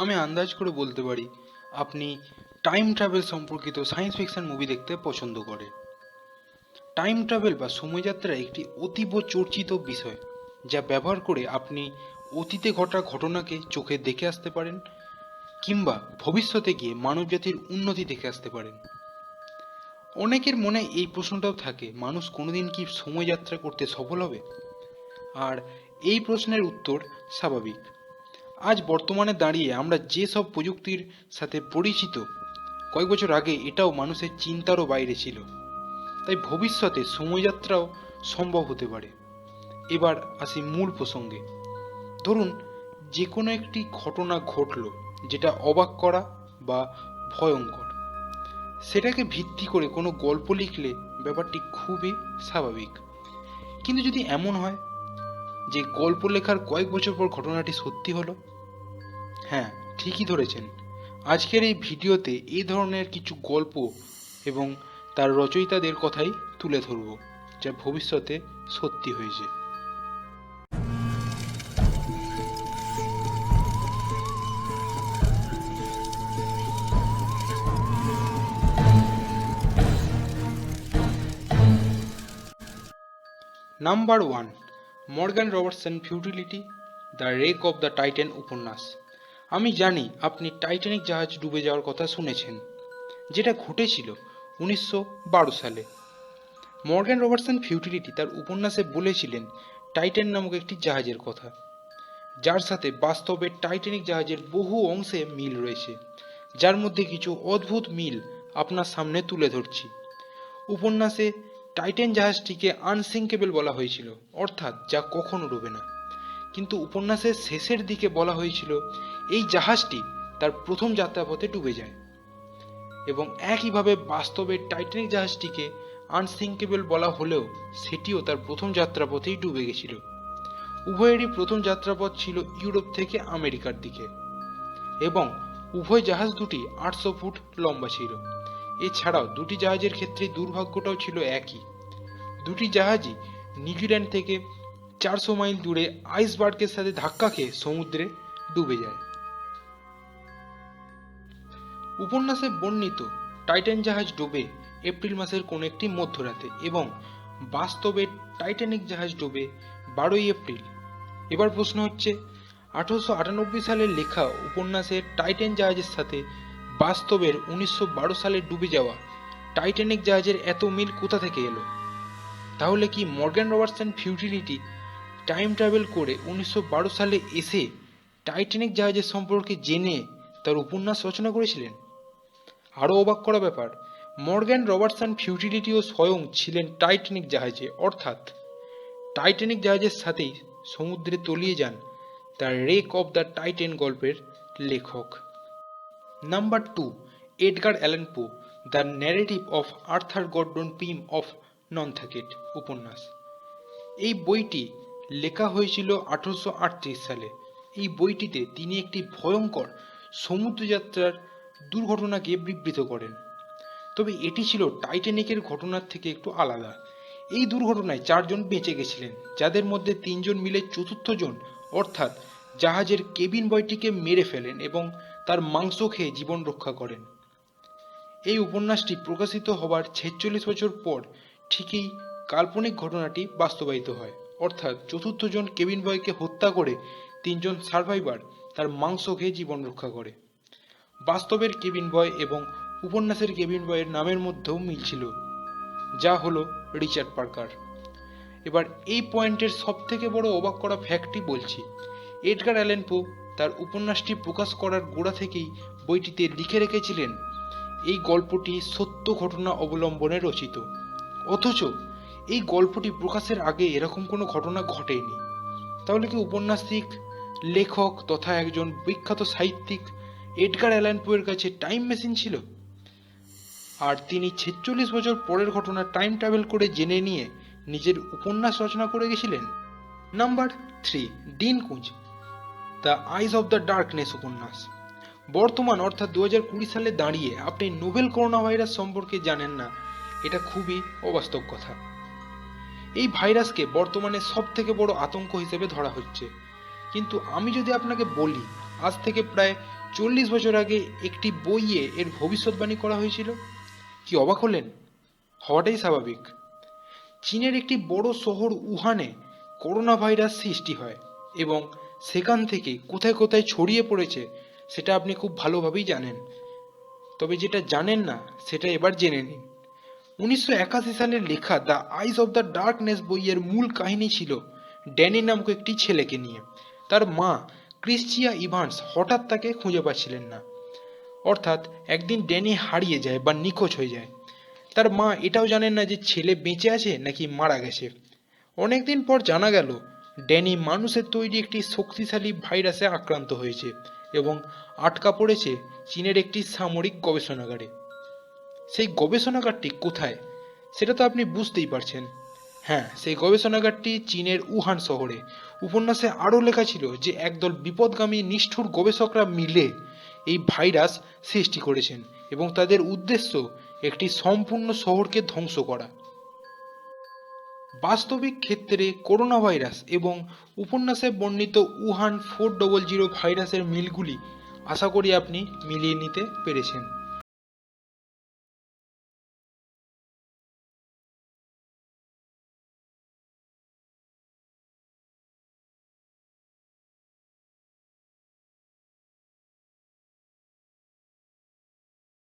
আমি আন্দাজ করে বলতে পারি আপনি টাইম ট্রাভেল সম্পর্কিত সায়েন্স ফিকশন মুভি দেখতে পছন্দ করেন। টাইম ট্রাভেল বা সময়যাত্রা একটি অতীব চর্চিত বিষয়, যা ব্যবহার করে আপনি অতীতে ঘটা ঘটনাকে চোখে দেখে আসতে পারেন কিংবা ভবিষ্যতে গিয়ে মানবজাতির উন্নতি দেখে আসতে পারেন। অনেকের মনে এই প্রশ্নটাও থাকে, মানুষ কোনোদিন কি সময়যাত্রা করতে সফল হবে? আর এই প্রশ্নের উত্তর স্বাভাবিক। আজ বর্তমানে দাঁড়িয়ে আমরা যে সব প্রযুক্তির সাথে পরিচিত, কয়েক বছর আগে এটাও মানুষের চিন্তারও বাইরে ছিল। তাই ভবিষ্যতে সময়যাত্রাও সম্ভব হতে পারে। এবার আসি মূল প্রসঙ্গে। ধরুন যে কোনো একটি ঘটনা ঘটলো যেটা অবাক করা বা ভয়ঙ্কর, সেটাকে ভিত্তি করে কোনো গল্প লিখলে ব্যাপারটি খুবই স্বাভাবিক। কিন্তু যদি এমন হয় যে গল্প লেখার কয়েক বছর পর ঘটনাটি সত্যি হলো, হ্যাঁ ঠিকই ধরেছেন, আজকের এই ভিডিওতে এই ধরনের কিছু গল্প এবং তার রচয়িতাদের কথাই তুলে ধরব, যা ভবিষ্যতে সত্যি হয়েছে। Number 1, Morgan Robertson futility, the wreck of the Titan উপন্যাস। আমি জানি আপনি টাইটানিক জাহাজ ডুবে যাওয়ার কথা শুনেছেন, যেটা ঘটেছিল 1912 সালে। মর্গ্যান রবার্টসন ফিউটিলিটি তার উপন্যাসে বলেছিলেন টাইটান নামক একটি জাহাজের কথা, যার সাথে বাস্তবে টাইটানিক জাহাজের বহু অংশে মিল রয়েছে, যার মধ্যে কিছু অদ্ভুত মিল আপনার সামনে তুলে ধরছি। উপন্যাসে টাইটান জাহাজটিকে আনসিঙ্কেবল বলা হয়েছিল, অর্থাৎ যা কখনো ডুবে না। কিন্তু উপন্যাসের শেষের দিকে বলা হয়েছিল এই জাহাজটি তার প্রথম যাত্রাপথে ডুবে যায়। এবং একইভাবে বাস্তবে টাইটানিক জাহাজটিকে আনসিঙ্কেবল বলা হলেও সেটিও তার প্রথম যাত্রাপথেই ডুবে গেছিল। উভয়েরই প্রথম যাত্রাপথ ছিল ইউরোপ থেকে আমেরিকার দিকে, এবং উভয় জাহাজ দুটি 800 ফুট লম্বা ছিল। এছাড়াও দুটি জাহাজের ক্ষেত্রে দুর্ভাগ্যটাও ছিল একই। দুটি জাহাজই নিউজিল্যান্ড থেকে 400 মাইল দূরে আইসবার্গের সাথে ধাক্কা খেয়ে সমুদ্রে ডুবে যায়। উপন্যাসে বর্ণিত টাইটান জাহাজ ডোবে এপ্রিল মাসের কোন একটি মধ্যরাতে, এবং বাস্তবে টাইটানিক জাহাজ ডোবে 12ই এপ্রিল। এবার প্রশ্ন হচ্ছে, 1898 সালে লেখা উপন্যাসের টাইটান জাহাজের সাথে বাস্তবের 1912 সালে ডুবে যাওয়া টাইটানিক জাহাজের এত মিল কোথা থেকে এলো? তাহলে কি Morgan Robertson futility time travel করে 1912 সালে এসে টাইটানিক জাহাজের সম্পর্কে জেনে তার উপন্যাস রচনা করেছিলেন? আরও অবাক করা ব্যাপার, মর্গ্যান রবার্টসন ফিউটিলিটিও স্বয়ং ছিলেন টাইটানিক জাহাজে, অর্থাৎ টাইটানিক জাহাজের সাথেই সমুদ্রে তলিয়ে যান the wreck of the Titan গল্পের লেখক। Number 2, Edgar Allan Poe, the narrative of Arthur Gordon Pym of Nantucket উপন্যাস। এই বইটি লেখা হয়েছিল 1838 সালে। এই বইটিতে তিনি একটি ভয়ঙ্কর সমুদ্রযাত্রার দুর্ঘটনাকে বিবৃত করেন। তবে এটি ছিল টাইটানিকের ঘটনার থেকে একটু আলাদা। এই দুর্ঘটনায় 4 জন বেঁচে গেছিলেন, যাদের মধ্যে 3 জন মিলে চতুর্থ জন অর্থাৎ জাহাজের কেবিন বয়টিকে মেরে ফেলেন এবং তার মাংস খেয়ে জীবন রক্ষা করেন। এই উপন্যাসটি প্রকাশিত হবার 46 বছর পর ঠিকই কাল্পনিক ঘটনাটি বাস্তবায়িত হয়, অর্থাৎ চতুর্থ জন কেবিন বয়কে হত্যা করে 3 জন সার্ভাইভার তার মাংস খেয়ে জীবন রক্ষা করে। বাস্তবের কেবিন বয় এবং উপন্যাসের কেবিন বয়ের নামের মধ্যেও মিল ছিল, যা হলো রিচার্ড পার্কার। এবার এই পয়েন্টের সব থেকে বড় অবাক করা ফ্যাক্টটি বলছি। এডগার অ্যালান পো তার উপন্যাসটি প্রকাশ করার গোড়া থেকেই বইটিতে লিখে রেখেছিলেন এই গল্পটি সত্য ঘটনা অবলম্বনে রচিত, অথচ এই গল্পটি প্রকাশের আগে এরকম কোনো ঘটনা ঘটেনি। তাহলে কি উপন্যাসিক, লেখক তথা একজন বিখ্যাত সাহিত্যিক এডগার অ্যালান পো এর কাছে টাইম মেশিন ছিল, আর তিনি 46 বছর পরের ঘটনা টাইম ট্রাভেল করে জেনে নিয়ে নিজের উপন্যাস রচনা করে গেছিলেন? Number 3, Dean Koontz, the eyes of দ্য ডার্কনেস উপন্যাস। বর্তমান অর্থাৎ 2020 সালে দাঁড়িয়ে আপনি নোভেল করোনা ভাইরাস সম্পর্কে জানেন না, এটা খুবই অবাস্তব কথা। এই ভাইরাসকে বর্তমানে সব থেকে বড় আতঙ্ক হিসেবে ধরা হচ্ছে। কিন্তু আমি যদি আপনাকে বলি আজ থেকে প্রায় 40 বছর আগে একটি বইয়ে এর ভবিষ্যৎবাণী করা হয়েছিল। কি অবাক হলেন? হওয়াটাই স্বাভাবিক। চীনের একটি বড় শহর উহানে করোনা ভাইরাস সৃষ্টি হয় এবং সেখান থেকে কোথায় কোথায় ছড়িয়ে পড়েছে সেটা আপনি খুব ভালোভাবেই জানেন। তবে যেটা জানেন না সেটা এবার জেনে নিন। 1981 সালের লেখা দ্য আইজ অব দ্য ডার্কনেস বইয়ের মূল কাহিনী ছিল ড্যানি নামক একটি ছেলেকে নিয়ে। তার মা ক্রিশ্চিয়া ইভান্স হঠাৎ তাকে খুঁজে পাচ্ছিলেন না। অর্থাৎ একদিন ড্যানি হারিয়ে যায় বা নিখোঁজ হয়ে যায়। তার মা এটাও জানেন না যে ছেলে বেঁচে আছে নাকি মারা গেছে। অনেকদিন পর জানা গেল ড্যানি মানুষের তৈরি একটি শক্তিশালী ভাইরাসে আক্রান্ত হয়েছে এবং আটকা পড়েছে চীনের একটি সামরিক গবেষণাগারে। সেই গবেষণাগারটি কোথায় সেটা তো আপনি বুঝতেই পারছেন। হ্যাঁ, সেই গবেষণাগারটি চীনের উহান শহরে। উপন্যাসে আরও লেখা ছিল যে একদল বিপদগামী নিষ্ঠুর গবেষকরা মিলে এই ভাইরাস সৃষ্টি করেছেন এবং তাদের উদ্দেশ্য একটি সম্পূর্ণ শহরকে ধ্বংস করা। বাস্তবিক ক্ষেত্রে করোনা ভাইরাস এবং উপন্যাসে বর্ণিত উহান 400 ভাইরাসের মিলগুলি আশা করি আপনি মিলিয়ে নিতে পেরেছেন।